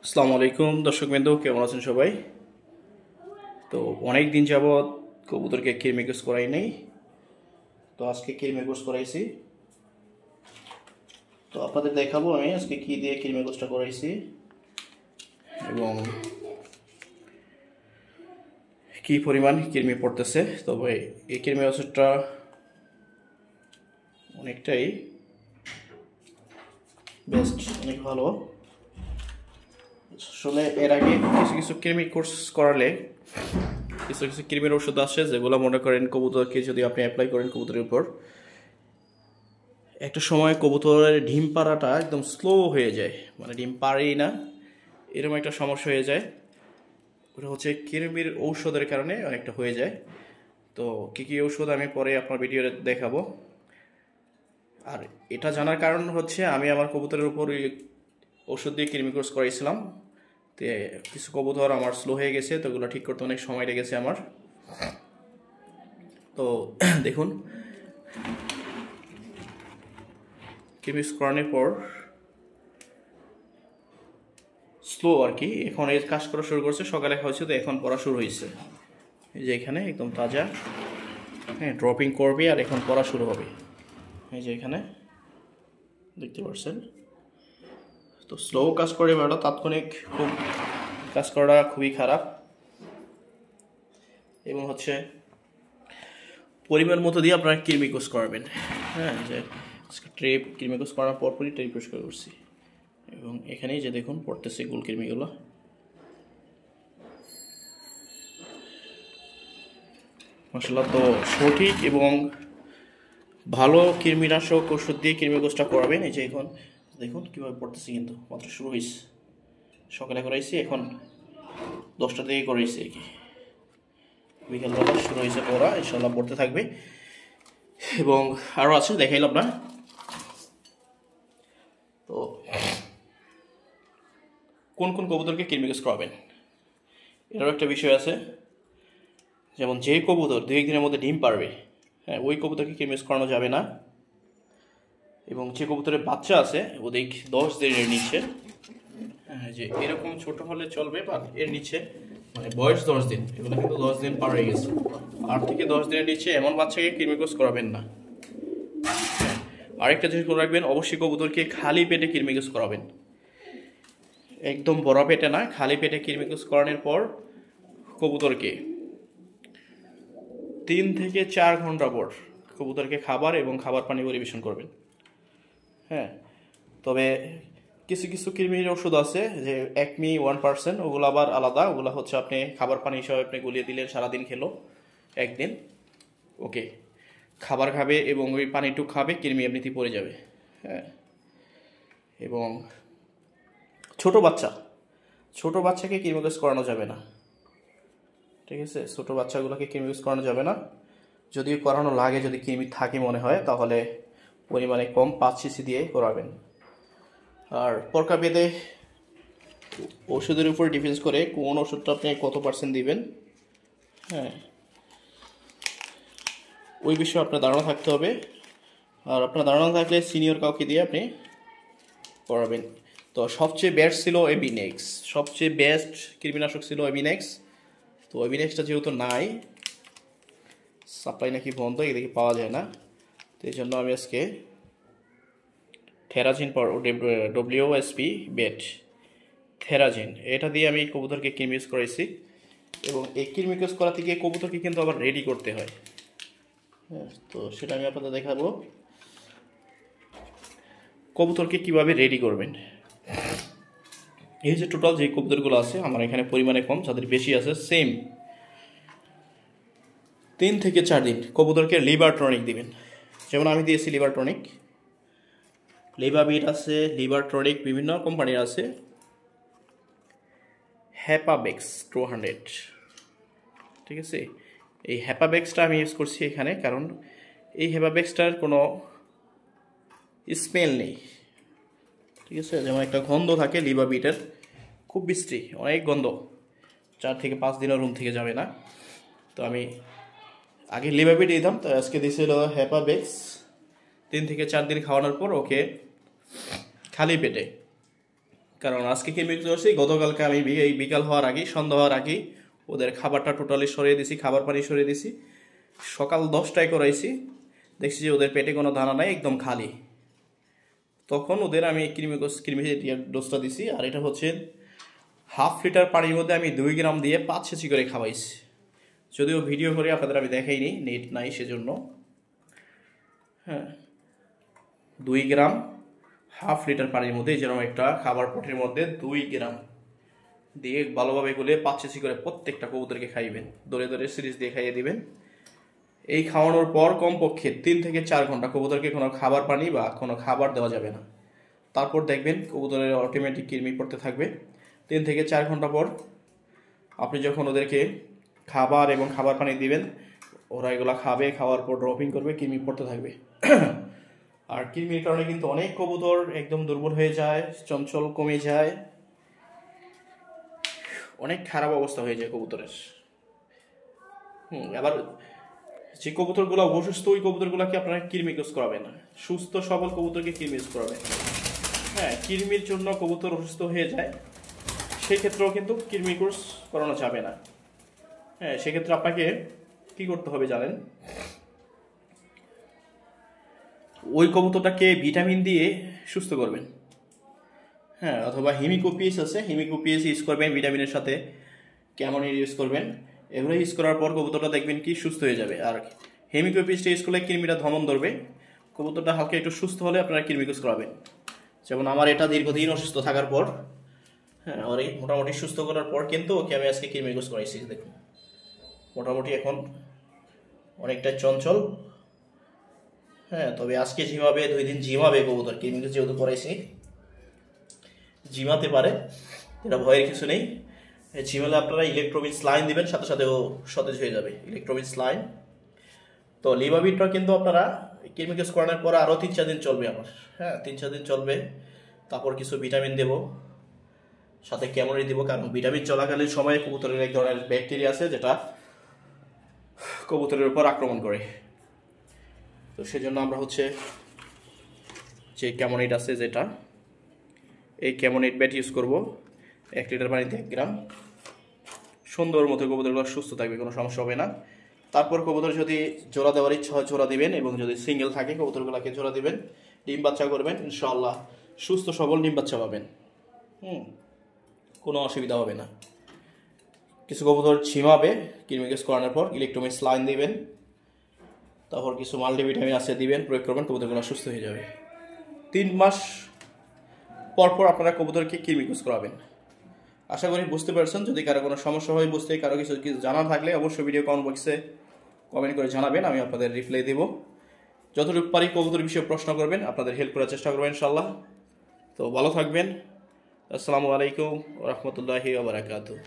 আসসালামু আলাইকুম দর্শকবৃন্দ, কেমন আছেন সবাই? তো অনেক দিন যাবৎ কবুতরকে কিরমিকুস করাই নাই। তো আজকে কিরমিকুস করাইছি। তো আপনাদের দেখাবো আমি আজকে কি দিয়ে কিরমিকুসটা করাইছি এবং কি পরিমাণ কিরমি পড়তেছে। তবে এই কিরমি ওষুধটা অনেকটাই বেস্ট, অনেক ভালো। আসলে এর আগে কিছু কিছু কৃমি কোর্স করালে কিছু কিছু কৃমির ওষুধ আসে যেগুলো মনে করেন কবুতরকে যদি আপনি অ্যাপ্লাই করেন কবুতরের উপর, একটা সময় কবুতরের ডিম পাড়াটা একদম স্লো হয়ে যায়, মানে ডিম পাড়েই না, এরকম একটা সমস্যা হয়ে যায়। ওটা হচ্ছে কৃমির ঔষধের কারণে অনেকটা হয়ে যায়। তো কী কী ঔষধ আমি পরে আপনার ভিডিওতে দেখাবো। আর এটা জানার কারণ হচ্ছে আমি আমার কবুতরের উপর ওষুধ দিয়ে কৃমি কোর্স করাইছিলাম। তো কিছু কবুতর আমার স্লো হয়ে গেছে, তো ওগুলো ঠিক করতে অনেক সময় লেগেছে আমার। তো দেখুন, কৃমি করানোর পর স্লো আর কি, এখন এই কাজ করা শুরু করছে। সকালে খাওয়াচ্ছে, তো এখন পড়া শুরু হয়েছে। এই যে এখানে একদম তাজা, হ্যাঁ, ড্রপিং করবে আর এখন পড়া শুরু হবে। এই যে এখানে দেখতে পাচ্ছেন। তো স্লো কাজ করে ভালো, তাৎক্ষণিক খুব কাজ করা খুবই খারাপ। এবং হচ্ছে পরিমাণ মতো দিয়ে আপনারা কৃমিকোষ করবেন। হ্যাঁ, যে ট্রেপ কৃমিকোষ করার পরপরই ট্রেপ পরিষ্কার করছি। এবং এখানেই যে দেখুন পড়তেছে গোল কৃমিগুলো। মাশাআল্লাহ। তো সঠিক এবং ভালো কৃমিনাশক ওষুধ দিয়ে কৃমিকোষটা করাবেন। এই যে এখন দেখুন কীভাবে পড়তেছে, কিন্তু মাত্র শুরু হয়েছে। সকালে করাইছি, এখন 10টা থেকে করাইছি আর কি। বিকেলবেলা শুরু হয়েছে পড়া, ইনশাল্লাহ পড়তে থাকবে। এবং আরও আছে, দেখাইলাম না। তো কোন কোন কবুতরকে কৃমিকোষ করাবেন এরও একটা বিষয় আছে। যেমন যে কবুতর 2-1 দিনের মধ্যে ডিম পারবে, হ্যাঁ, ওই কবুতরকে কৃমিকোষ করানো যাবে না। এবং যে কবুতরের বাচ্চা আছে ওদের 10 দিনের নিচে, হ্যাঁ, যে এরকম ছোট হলে চলবে, বা এর নিচে মানে বয়স 10 দিন, এগুলো কিন্তু 10 দিন পার হয়ে গেছে। 8 থেকে 10 দিনের নিচে এমন বাচ্চাকে কৃমিকোষ করাবেন না। আরেকটা জিনিস মনে রাখবেন, অবশ্যই কবুতরকে খালি পেটে কৃমিকোষ করাবেন। একদম বড় পেটে না, খালি পেটে কৃমিকোষ করানোর পর কবুতরকে 3 থেকে 4 ঘন্টা পর কবুতরকে খাবার এবং খাবার পানি পরিবেশন করবেন। হ্যাঁ, তবে কিছু কিছু কৃমির ওষুধ আছে যে একমি 1%, ওগুলো আবার আলাদা। ওগুলো হচ্ছে আপনি খাবার পানি হিসাবে আপনি গুলিয়ে দিলেন, সারাদিন খেলো, একদিন ওকে খাবার খাবে এবং ওই পানিটুকু খাবে, কৃমি এমনিতেই পড়ে যাবে। হ্যাঁ, এবং ছোট বাচ্চাকে কৃমিকোষ করানো যাবে না, ঠিক আছে? ছোট বাচ্চাগুলোকে কৃমিকোষ করানো যাবে না। যদিও করানো লাগে, যদি কৃমি থাকে মনে হয়, তাহলে পরিমাণে কম 5 সিসি দিয়ে করাবেন। আর পরকা বেদে ওষুধের উপর ডিপেন্ড করে কোন ওষুধটা আপনি কত পার্সেন্ট দিবেন, হ্যাঁ, ওই বিষয়ে আপনার ধারণা থাকতে হবে। আর আপনার ধারণা থাকলে সিনিয়র কাউকে দিয়ে আপনি করাবেন। তো সবচেয়ে বেস্ট ছিল এবিনেক্স, সবচেয়ে বেস্ট কৃমিনাশক ছিল এবিনেক্স। তো এবিনেক্সটা যেহেতু নাই, সাপ্লাই নাকি বন্ধ, এদিকে পাওয়া যায় না, তো এই জন্য আমি আজকে থেরাজিন WSP বেট থেরাজিন, এটা দিয়ে আমি কবুতরকে কৃমিকোষ করাইছি। এবং এই কৃমিকোষ করা থেকে কবুতরকে কিন্তু আবার রেডি করতে হয়। হ্যাঁ, তো সেটা আমি আপনাদের দেখাবো কবুতরকে কিভাবে রেডি করবেন। এই যে টোটাল যে কবুতরগুলো আছে আমার এখানে পরিমাণে কম, যাদের বেশি আছে সেম 3 থেকে 4 দিন কবুতরকে লিভার টনিক দিবেন। যেমন আমি দিয়েছি লিভার টনিক, লিভাবিট আছে, লিভার টনিক বিভিন্ন কোম্পানির আছে। হ্যাপাবেক্স 200, ঠিক আছে? এই হ্যাপাবেক্সটা আমি ইউজ করছি এখানে, কারণ এই হ্যাপাবেক্সটার কোনো স্মেল নেই, ঠিক আছে? যেমন একটা গন্ধ থাকে লিভাবিটের, খুব বিশ্রী, অনেক গন্ধ, 4 থেকে 5 দিনও রুম থেকে যাবে না। তো আমি আগে লিভাবিট দিতাম, তো আজকে দিয়েছিল হ্যাপাবেক্স। 3 থেকে 4 দিন খাওয়ানোর পর ওকে খালি পেটে কারণ আজকে কৃমি করছি, গতকালকে আমি এই বিকাল হওয়ার আগেই, সন্ধ্যা হওয়ার আগেই ওদের খাবারটা টোটালি সরিয়ে দিছি, খাবার পানি সরিয়ে দিছি। সকাল 10টায় করাইছি, দেখছি যে ওদের পেটে কোনো দানা নাই, একদম খালি। তখন ওদের আমি কৃমি ডোজটা দিছি। আর এটা হচ্ছে 1/2 লিটার পানির মধ্যে আমি 2 গ্রাম দিয়ে 5 cc করে খাওয়াইছি। যদিও ভিডিও করে আপনাদের আমি দেখাইনি, নেট নাই সেজন্য। হ্যাঁ, 2 গ্রাম 1/2 লিটার পানির মধ্যে, যেরকম একটা খাবার পটের মধ্যে 2 গ্রাম দিয়ে ভালোভাবে গুলে 5 cc করে প্রত্যেকটা কবুতরকে খাইবেন। দরে দরে সিরিজ দিয়ে খাইয়ে দিবেন। এই খাওয়ানোর পর কমপক্ষে 3 থেকে 4 ঘন্টা কবুতরকে কোনো খাবার পানি বা কোনো খাবার দেওয়া যাবে না। তারপর দেখবেন কবুতরের অটোমেটিক কৃমি পড়তে থাকবে। 3 থেকে 4 ঘন্টা পর আপনি যখন ওদেরকে খাবার এবং খাবার পানি দিবেন, ওরা এগুলো খাবে, খাওয়ার পর ড্রপিং করবে, কৃমি পড়তে থাকবে। আর কৃমির কারণে কিন্তু অনেক কবুতর একদম দুর্বল হয়ে যায়, চঞ্চল কমে যায়, অনেক খারাপ অবস্থা হয়ে যায় কবুতরের। আবার যে কবুতরগুলো অসুস্থ, ওই কবুতরগুলোকে আপনারা কৃমি ইউজ করাবেন না। সুস্থ সবল কবুতরকে কৃমি ইউজ করাবেন। হ্যাঁ, কৃমির জন্য কবুতর অসুস্থ হয়ে যায়, সেক্ষেত্রেও কিন্তু কৃমি কোর্স করানো যাবে না। হ্যাঁ, সেক্ষেত্রে আপনাকে কি করতে হবে জানেন? ওই কবুতরটাকে ভিটামিন দিয়ে সুস্থ করবেন। হ্যাঁ, অথবা হিমিকোপিএস আছে, হিমিকোপিএস ইউজ করবেন ভিটামিনের সাথে, ক্যামোনির ইউজ করবেন। এগুলো ইউজ করার পর কবুতরটা দেখবেন কি সুস্থ হয়ে যাবে। আর হিমিকোপিএসটা ইউজ করলে কৃমিটা ধমন ধরবে। কবুতরটা হালকা একটু সুস্থ হলে আপনারা কৃমি ইউজ করাবেন। যেমন আমার এটা দীর্ঘদিন অসুস্থ থাকার পর, হ্যাঁ, ওর মোটামুটি সুস্থ করার পর কিন্তু ওকে আমি আজকে কৃমি ইউজ করাইছি। দেখুন মোটামুটি এখন অনেকটা চঞ্চল। হ্যাঁ, তবে আজকে ঝিমাবে, 2 দিন ঝিমাবে কবুতর, কৃমি যেহেতু করাইছি ঝিমাতে পারে, এটা ভয়ের কিছু নেই। ঝিমালে আপনারা ইলেকট্রোমিন স্লাইন দিবেন, সাথে সাথে ও সতেজ হয়ে যাবে, ইলেকট্রোমিন স্লাইন। তো লিভাবিটটা কিন্তু আপনারা কেমিক্যালস করানোর পর আরও 3-4 দিন চলবে আমার। হ্যাঁ, 3-4 দিন চলবে। তারপর কিছু ভিটামিন দেব, সাথে ক্যামোনি দেবো। কারণ ভিটামিন চলাকালীন সময়ে কবুতরের এক ধরনের ব্যাকটেরিয়া আছে যেটা কবুতরের উপর আক্রমণ করে। তো সেজন্য আমরা হচ্ছে যে ক্যামোনিট আছে, যেটা এই ক্যামোনিট ব্যাট ইউজ করব 1 লিটার পানিতে 1 গ্রাম। সুন্দর মতো কবুতরগুলো সুস্থ থাকবে, কোনো সমস্যা হবে না। তারপর কবুতর যদি জোড়া দেওয়ার ইচ্ছা হয় জোড়া দিবেন, এবং যদি সিঙ্গেল থাকে কবুতরগুলোকে জোড়া দিবেন, ডিম বাচ্চা করবেন, ইনশাআল্লাহ সুস্থ সবল ডিম বাচ্চা পাবেন। কোনো অসুবিধা হবে না। কিছু কবুতর ঝিমাবে, কৃমিকেস করানোর পর ইলেকট্রোমিন স্লাইন দিবেন, তারপর কিছু মাল্টিভিটামিন আছে দিবেন, প্রয়োগ করবেন, কবুতরগুলো সুস্থ হয়ে যাবে। 3 মাস পরপর আপনারা কবুতরকে কৃমিকেস করাবেন। আশা করি বুঝতে পারছেন। যদি কারো কোনো সমস্যা হয় বুঝতে, কারো কিছু জানা থাকলে অবশ্যই ভিডিও কমেন্ট বক্সে কমেন্ট করে জানাবেন, আমি আপনাদের রিপ্লাই দেব। যতটুকু পারি কবুতর বিষয়ে প্রশ্ন করবেন, আপনাদের হেল্প করার চেষ্টা করবেন ইনশাআল্লাহ। তো ভালো থাকবেন। আসসালামু আলাইকুম ওয়া রাহমাতুল্লাহি ওয়া বারাকাতুহু।